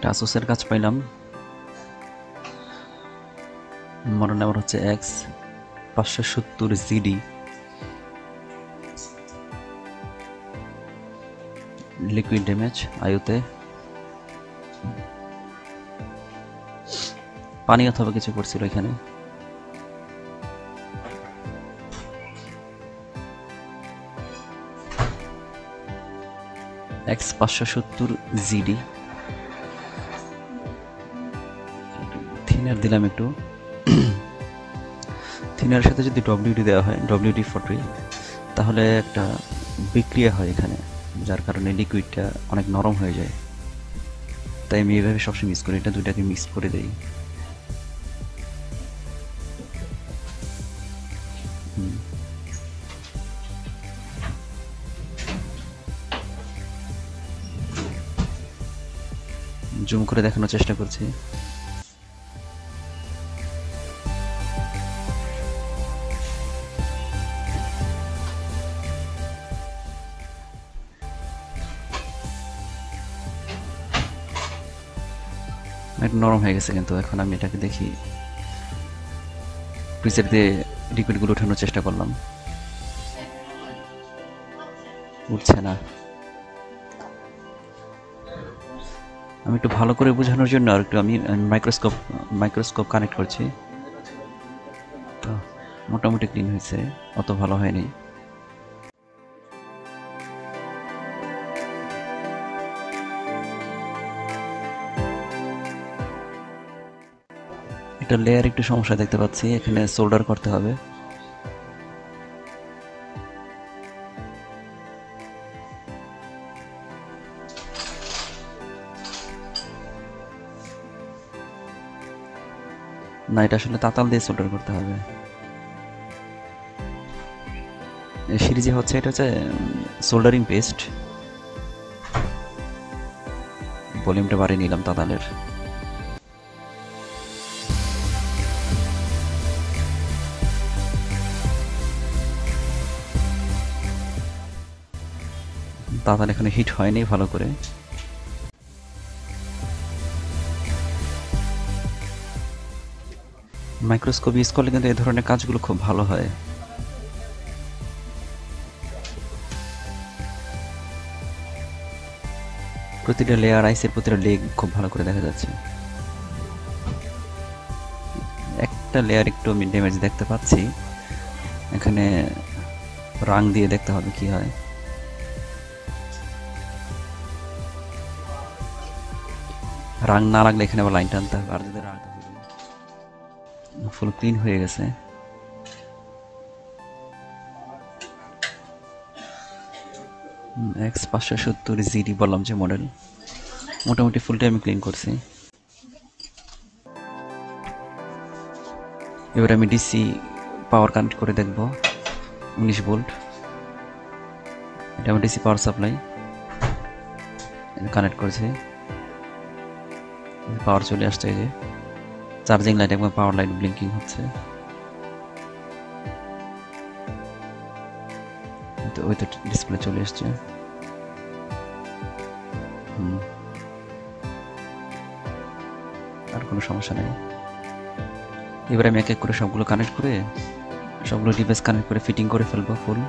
একটা আসুসের কাজ পাইলাম, মডেল নাম্বার হচ্ছে X570zd। লিকুইড ড্যামেজ, আয়ুতে পানি অথবা কিছু করছিল এখানে। X570zd থিনার দিলাম একটু। থিনারের সাথে যদি WD দেওয়া হয়, WD-40, তাহলে একটা বিক্রিয়া হয় এখানে, যার কারণে লিকুইডটা অনেক নরম হয়ে যায়। তাই আমি এইভাবে সবসময় মিক্স করি, এটা দুইটাকে মিক্স করে দিই। জুম করে দেখানোর চেষ্টা করছি। একটু নরম হয়ে গেছে, কিন্তু এখন আমি এটাকে দেখি, প্রিসেট দিয়ে লিকুইডগুলো ওঠানোর চেষ্টা করলাম, উঠছে না। আমি একটু ভালো করে বোঝানোর জন্য আর একটু আমি মাইক্রোস্কোপ কানেক্ট করছি। তো মোটামুটি ক্লিন হয়েছে, অত ভালো হয়নি। এটা লেয়ার একটু সমস্যা দেখতে পাচ্ছি, এখানে সোল্ডার করতে হবে। না, এটা আসলে তাতাল দিয়ে সোল্ডার করতে হবে। সিরিজে হচ্ছে, এটা হচ্ছে সোল্ডারিং পেস্ট। ভলিউমটা বাড়িয়ে নিলাম তাতালের। তাতাল এখানে হিট হয়নি ভালো করে। মাইক্রোস্কোপ ইউজ করলে কিন্তু এই ধরনের কাজগুলো খুব ভালো হয়। প্রতিটা লেয়ার, আইসের প্রতিটা লেগ খুব ভালো করে দেখা যাচ্ছে। একটা লেয়ার একটু আমি ড্যামেজ দেখতে পাচ্ছি, এখানে রাং দিয়ে দেখতে হবে কি হয়। রাং না লাগলে এখানে আবার লাইন টানতে হবে, আর যদি রাং ফুল ক্লিন হয়ে গেছে। X570zd বললাম যে মডেল, মোটামুটি ফুলটা আমি ক্লিন করছি। এবার আমি ডিসি পাওয়ার কানেক্ট করে দেখব, 19 ভোল্ট। এটা আমার ডিসি পাওয়ার সাপ্লাই, কানেক্ট করেছি। পাওয়ার চলে আসছে, এই যে চার্জিং লাইট এবং পাওয়ার লাইট ব্লিঙ্কিং হচ্ছে। তো ওই তো ডিসপ্লে চলে আসছে। আর কোনো সমস্যা নেই। এবার আমি এক এক করে সবগুলো কানেক্ট করে, সবগুলো ডিভাইস কানেক্ট করে ফিটিং করে ফেলবো ফুল।